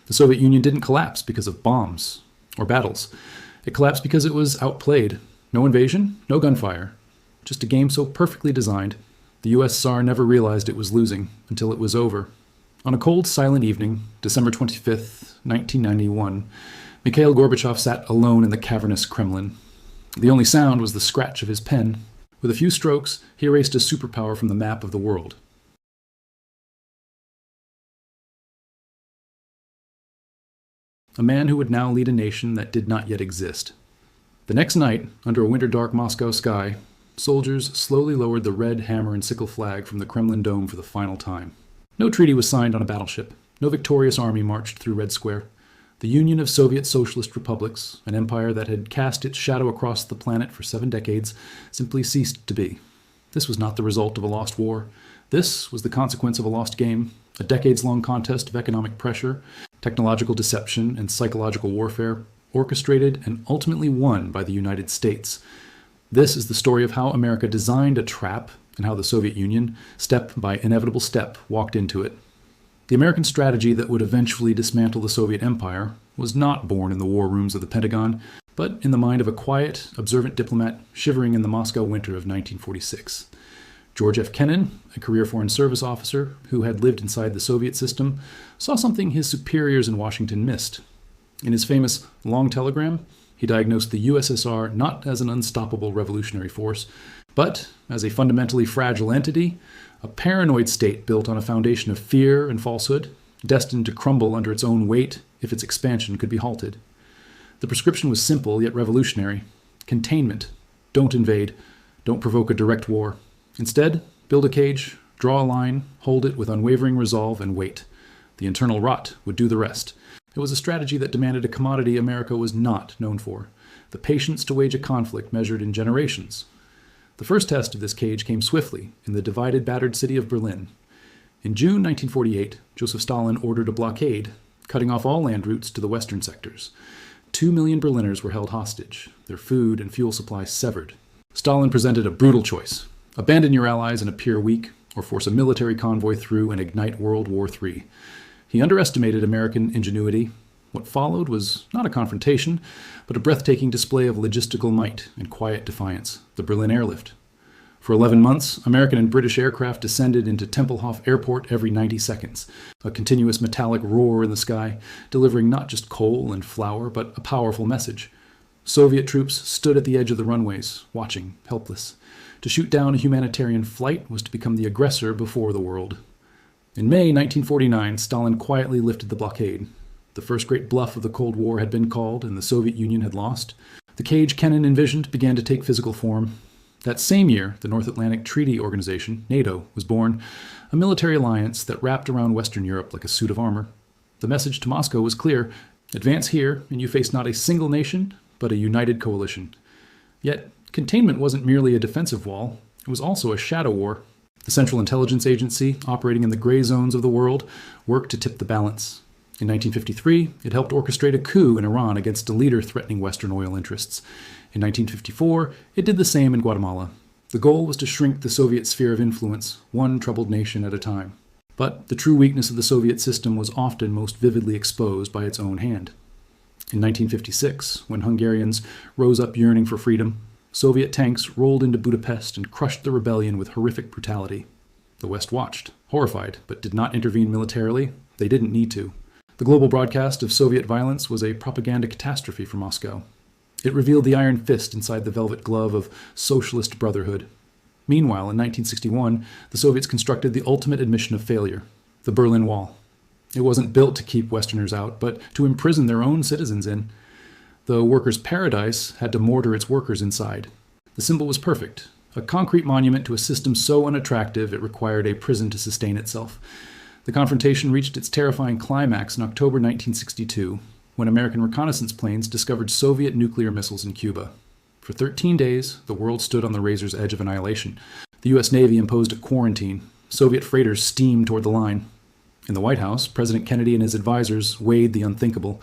The Soviet Union didn't collapse because of bombs or battles. It collapsed because it was outplayed. No invasion, no gunfire. Just a game so perfectly designed, the USSR never realized it was losing until it was over. On a cold, silent evening, December 25th, 1991, Mikhail Gorbachev sat alone in the cavernous Kremlin. The only sound was the scratch of his pen. With a few strokes, he erased a superpower from the map of the world. A man who would now lead a nation that did not yet exist. The next night, under a winter-dark Moscow sky, soldiers slowly lowered the red hammer and sickle flag from the Kremlin dome for the final time. No treaty was signed on a battleship. No victorious army marched through Red Square. The Union of Soviet Socialist Republics, an empire that had cast its shadow across the planet for 7 decades, simply ceased to be. This was not the result of a lost war. This was the consequence of a lost game, a decades-long contest of economic pressure, technological deception, and psychological warfare, orchestrated and ultimately won by the United States. This is the story of how America designed a trap and how the Soviet Union, step by inevitable step, walked into it. The American strategy that would eventually dismantle the Soviet Empire was not born in the war rooms of the Pentagon, but in the mind of a quiet, observant diplomat shivering in the Moscow winter of 1946. George F. Kennan, a career Foreign Service officer who had lived inside the Soviet system, saw something his superiors in Washington missed. In his famous Long Telegram, he diagnosed the USSR not as an unstoppable revolutionary force, but as a fundamentally fragile entity, a paranoid state built on a foundation of fear and falsehood, destined to crumble under its own weight if its expansion could be halted. The prescription was simple yet revolutionary. Containment. Don't invade. Don't provoke a direct war. Instead, build a cage, draw a line, hold it with unwavering resolve, and wait. The internal rot would do the rest. It was a strategy that demanded a commodity America was not known for: the patience to wage a conflict measured in generations. The first test of this cage came swiftly in the divided, battered city of Berlin. In June 1948, Joseph Stalin ordered a blockade, cutting off all land routes to the western sectors. 2 million Berliners were held hostage, their food and fuel supplies severed. Stalin presented a brutal choice: abandon your allies and appear weak, or force a military convoy through and ignite World War III. He underestimated American ingenuity. What followed was not a confrontation, but a breathtaking display of logistical might and quiet defiance: the Berlin airlift. For 11 months, American and British aircraft descended into Tempelhof Airport every 90 seconds, a continuous metallic roar in the sky, delivering not just coal and flour, but a powerful message. Soviet troops stood at the edge of the runways, watching, helpless. To shoot down a humanitarian flight was to become the aggressor before the world. In May 1949, Stalin quietly lifted the blockade. The first great bluff of the Cold War had been called, and the Soviet Union had lost. The cage Kennan envisioned began to take physical form. That same year, the North Atlantic Treaty Organization, NATO, was born, a military alliance that wrapped around Western Europe like a suit of armor. The message to Moscow was clear: advance here, and you face not a single nation, but a united coalition. Yet, containment wasn't merely a defensive wall, it was also a shadow war. The Central Intelligence Agency, operating in the gray zones of the world, worked to tip the balance. In 1953, it helped orchestrate a coup in Iran against a leader threatening Western oil interests. In 1954, it did the same in Guatemala. The goal was to shrink the Soviet sphere of influence, one troubled nation at a time. But the true weakness of the Soviet system was often most vividly exposed by its own hand. In 1956, when Hungarians rose up yearning for freedom, Soviet tanks rolled into Budapest and crushed the rebellion with horrific brutality. The West watched, horrified, but did not intervene militarily. They didn't need to. The global broadcast of Soviet violence was a propaganda catastrophe for Moscow. It revealed the iron fist inside the velvet glove of socialist brotherhood. Meanwhile, in 1961, the Soviets constructed the ultimate admission of failure: the Berlin Wall. It wasn't built to keep Westerners out, but to imprison their own citizens in. The workers' paradise had to mortar its workers inside. The symbol was perfect: a concrete monument to a system so unattractive it required a prison to sustain itself. The confrontation reached its terrifying climax in October 1962, when American reconnaissance planes discovered Soviet nuclear missiles in Cuba. For 13 days, the world stood on the razor's edge of annihilation. The U.S. Navy imposed a quarantine. Soviet freighters steamed toward the line. In the White House, President Kennedy and his advisors weighed the unthinkable.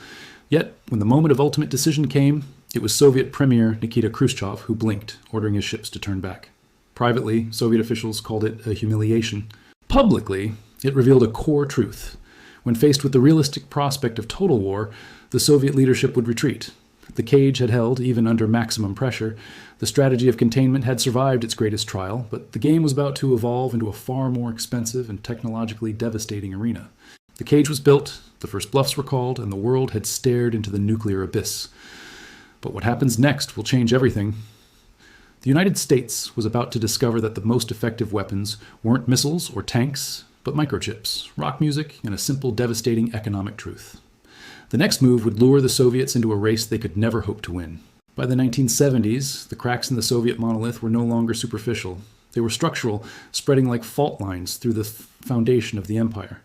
Yet, when the moment of ultimate decision came, it was Soviet Premier Nikita Khrushchev who blinked, ordering his ships to turn back. Privately, Soviet officials called it a humiliation. Publicly, it revealed a core truth: When faced with the realistic prospect of total war, the Soviet leadership would retreat. The cage had held, even under maximum pressure. The strategy of containment had survived its greatest trial, but the game was about to evolve into a far more expensive and technologically devastating arena. The cage was built, the first bluffs were called, and the world had stared into the nuclear abyss. But what happens next will change everything. The United States was about to discover that the most effective weapons weren't missiles or tanks, but microchips, rock music, and a simple, devastating economic truth. The next move would lure the Soviets into a race they could never hope to win. By the 1970s, the cracks in the Soviet monolith were no longer superficial. They were structural, spreading like fault lines through the foundation of the empire.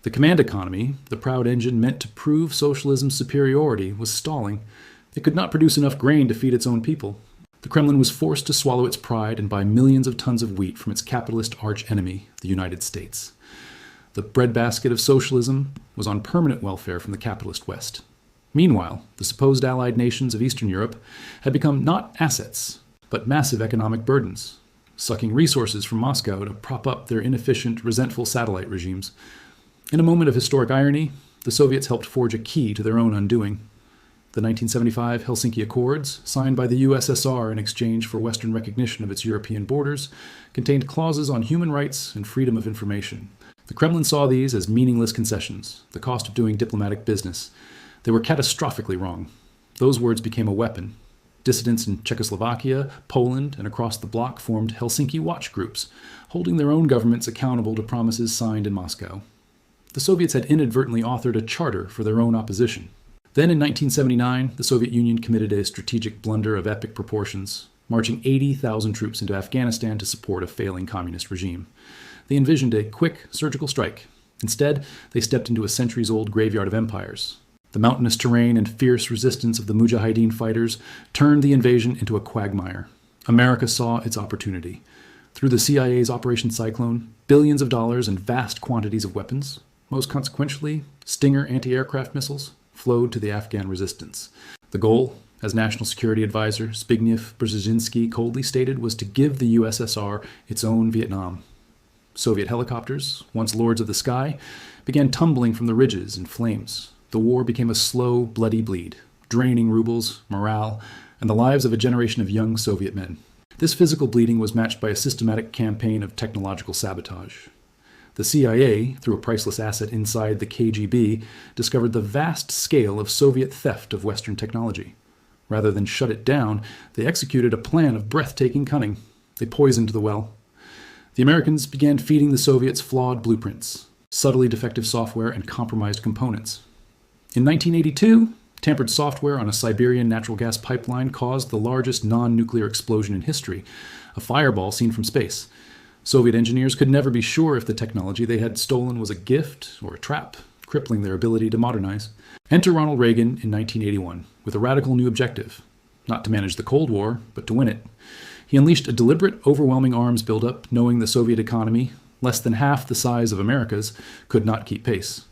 The command economy, the proud engine meant to prove socialism's superiority, was stalling. It could not produce enough grain to feed its own people. The Kremlin was forced to swallow its pride and buy millions of tons of wheat from its capitalist arch-enemy, the United States. The breadbasket of socialism was on permanent welfare from the capitalist West. Meanwhile, the supposed allied nations of Eastern Europe had become not assets, but massive economic burdens, sucking resources from Moscow to prop up their inefficient, resentful satellite regimes. In a moment of historic irony, the Soviets helped forge a key to their own undoing. The 1975 Helsinki Accords, signed by the USSR in exchange for Western recognition of its European borders, contained clauses on human rights and freedom of information. The Kremlin saw these as meaningless concessions, the cost of doing diplomatic business. They were catastrophically wrong. Those words became a weapon. Dissidents in Czechoslovakia, Poland, and across the bloc formed Helsinki watch groups, holding their own governments accountable to promises signed in Moscow. The Soviets had inadvertently authored a charter for their own opposition. Then in 1979, the Soviet Union committed a strategic blunder of epic proportions, marching 80,000 troops into Afghanistan to support a failing communist regime. They envisioned a quick surgical strike. Instead, they stepped into a centuries-old graveyard of empires. The mountainous terrain and fierce resistance of the Mujahideen fighters turned the invasion into a quagmire. America saw its opportunity. Through the CIA's Operation Cyclone, billions of dollars and vast quantities of weapons, most consequentially, Stinger anti-aircraft missiles, flowed to the Afghan resistance. The goal, as National Security Advisor Zbigniew Brzezinski coldly stated, was to give the USSR its own Vietnam. Soviet helicopters, once lords of the sky, began tumbling from the ridges in flames. The war became a slow, bloody bleed, draining rubles, morale, and the lives of a generation of young Soviet men. This physical bleeding was matched by a systematic campaign of technological sabotage. The CIA, through a priceless asset inside the KGB, discovered the vast scale of Soviet theft of Western technology. Rather than shut it down, they executed a plan of breathtaking cunning. They poisoned the well. The Americans began feeding the Soviets flawed blueprints, subtly defective software, and compromised components. In 1982, tampered software on a Siberian natural gas pipeline caused the largest non-nuclear explosion in history, a fireball seen from space. Soviet engineers could never be sure if the technology they had stolen was a gift or a trap, crippling their ability to modernize. Enter Ronald Reagan in 1981 with a radical new objective, not to manage the Cold War, but to win it. He unleashed a deliberate, overwhelming arms buildup, knowing the Soviet economy, less than half the size of America's, could not keep pace.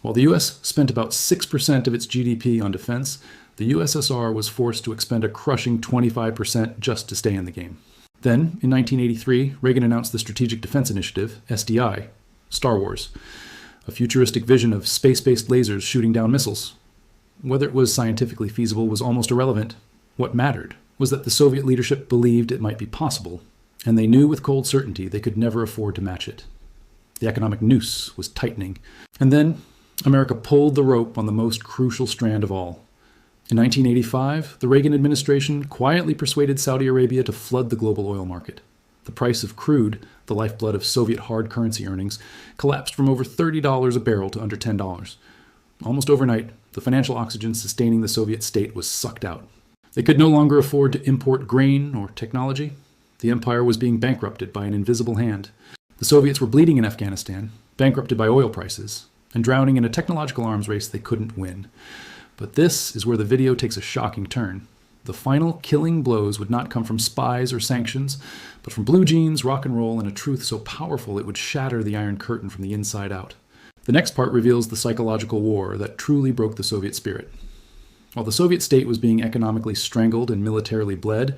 While the U.S. spent about 6% of its GDP on defense, the USSR was forced to expend a crushing 25% just to stay in the game. Then, in 1983, Reagan announced the Strategic Defense Initiative, SDI, Star Wars, a futuristic vision of space-based lasers shooting down missiles. Whether it was scientifically feasible was almost irrelevant. What mattered was that the Soviet leadership believed it might be possible, and they knew with cold certainty they could never afford to match it. The economic noose was tightening. And then, America pulled the rope on the most crucial strand of all. In 1985, the Reagan administration quietly persuaded Saudi Arabia to flood the global oil market. The price of crude, the lifeblood of Soviet hard currency earnings, collapsed from over $30 a barrel to under $10. Almost overnight, the financial oxygen sustaining the Soviet state was sucked out. They could no longer afford to import grain or technology. The empire was being bankrupted by an invisible hand. The Soviets were bleeding in Afghanistan, bankrupted by oil prices, and drowning in a technological arms race they couldn't win. But this is where the video takes a shocking turn. The final killing blows would not come from spies or sanctions, but from blue jeans, rock and roll, and a truth so powerful it would shatter the Iron Curtain from the inside out. The next part reveals the psychological war that truly broke the Soviet spirit. While the Soviet state was being economically strangled and militarily bled,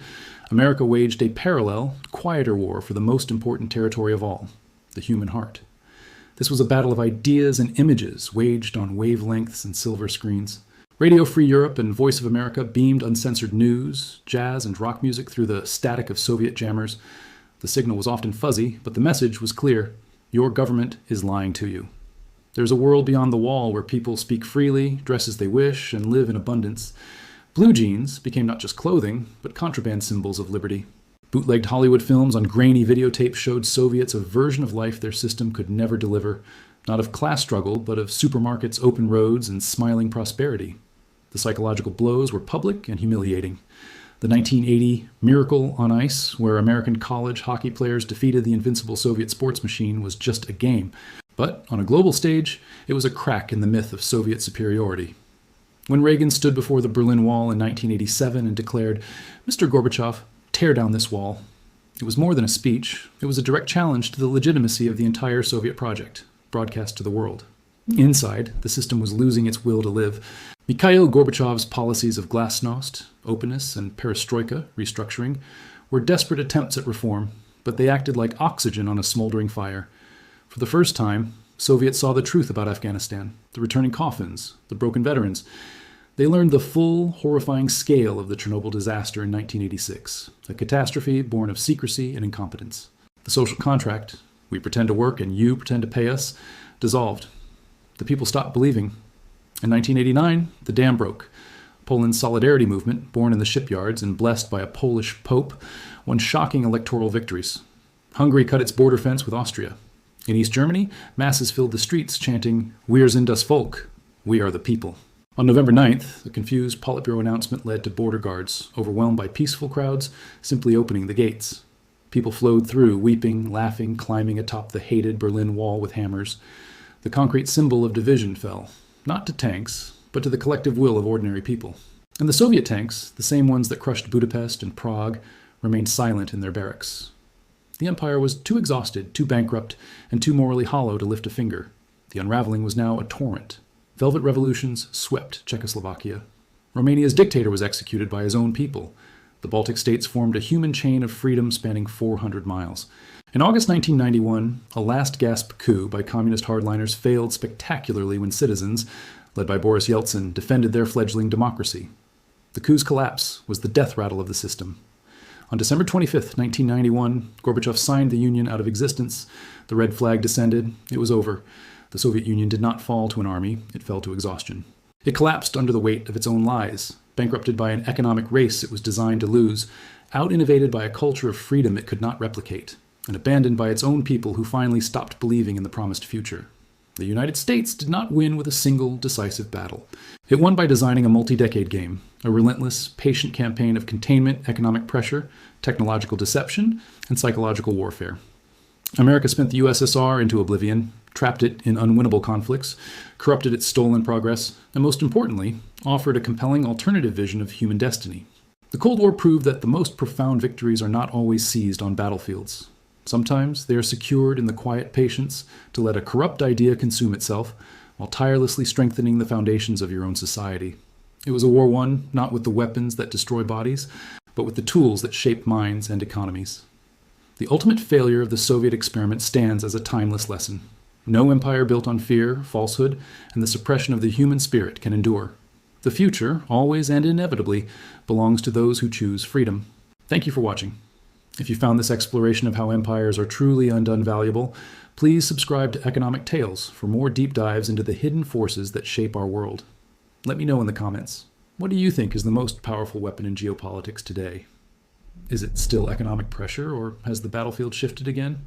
America waged a parallel, quieter war for the most important territory of all, the human heart. This was a battle of ideas and images waged on wavelengths and silver screens. Radio Free Europe and Voice of America beamed uncensored news, jazz, and rock music through the static of Soviet jammers. The signal was often fuzzy, but the message was clear. Your government is lying to you. There's a world beyond the wall where people speak freely, dress as they wish, and live in abundance. Blue jeans became not just clothing, but contraband symbols of liberty. Bootlegged Hollywood films on grainy videotape showed Soviets a version of life their system could never deliver, not of class struggle, but of supermarkets, open roads, and smiling prosperity. The psychological blows were public and humiliating. The 1980 Miracle on Ice, where American college hockey players defeated the invincible Soviet sports machine, was just a game. But on a global stage, it was a crack in the myth of Soviet superiority. When Reagan stood before the Berlin Wall in 1987 and declared, "Mr. Gorbachev, tear down this wall," it was more than a speech. It was a direct challenge to the legitimacy of the entire Soviet project, broadcast to the world. Inside, the system was losing its will to live. Mikhail Gorbachev's policies of glasnost, openness, and perestroika, restructuring, were desperate attempts at reform, but they acted like oxygen on a smoldering fire. For the first time, Soviets saw the truth about Afghanistan, the returning coffins, the broken veterans. They learned the full, horrifying scale of the Chernobyl disaster in 1986, a catastrophe born of secrecy and incompetence. The social contract, we pretend to work and you pretend to pay us, dissolved. The people stopped believing. In 1989, the dam broke. Poland's Solidarity movement, born in the shipyards and blessed by a Polish pope, won shocking electoral victories. Hungary cut its border fence with Austria. In East Germany, masses filled the streets chanting, "Wir sind das Volk," we are the people. On November 9th, a confused Politburo announcement led to border guards, overwhelmed by peaceful crowds, simply opening the gates. People flowed through, weeping, laughing, climbing atop the hated Berlin Wall with hammers. The concrete symbol of division fell, not to tanks, but to the collective will of ordinary people. And the Soviet tanks, the same ones that crushed Budapest and Prague, remained silent in their barracks. The empire was too exhausted, too bankrupt, and too morally hollow to lift a finger. The unraveling was now a torrent. Velvet revolutions swept Czechoslovakia. Romania's dictator was executed by his own people. The Baltic states formed a human chain of freedom spanning 400 miles. In August 1991, a last-gasp coup by communist hardliners failed spectacularly when citizens, led by Boris Yeltsin, defended their fledgling democracy. The coup's collapse was the death rattle of the system. On December 25, 1991, Gorbachev signed the Union out of existence. The red flag descended. It was over. The Soviet Union did not fall to an army. It fell to exhaustion. It collapsed under the weight of its own lies, bankrupted by an economic race it was designed to lose, out-innovated by a culture of freedom it could not replicate, and abandoned by its own people who finally stopped believing in the promised future. The United States did not win with a single decisive battle. It won by designing a multi-decade game, a relentless, patient campaign of containment, economic pressure, technological deception, and psychological warfare. America spent the USSR into oblivion, trapped it in unwinnable conflicts, corrupted its stolen progress, and most importantly, offered a compelling alternative vision of human destiny. The Cold War proved that the most profound victories are not always seized on battlefields. Sometimes they are secured in the quiet patience to let a corrupt idea consume itself, while tirelessly strengthening the foundations of your own society. It was a war won not with the weapons that destroy bodies, but with the tools that shape minds and economies. The ultimate failure of the Soviet experiment stands as a timeless lesson. No empire built on fear, falsehood, and the suppression of the human spirit can endure. The future, always and inevitably, belongs to those who choose freedom. Thank you for watching. If you found this exploration of how empires are truly undone valuable, please subscribe to Economic Tales for more deep dives into the hidden forces that shape our world. Let me know in the comments. What do you think is the most powerful weapon in geopolitics today? Is it still economic pressure, or has the battlefield shifted again?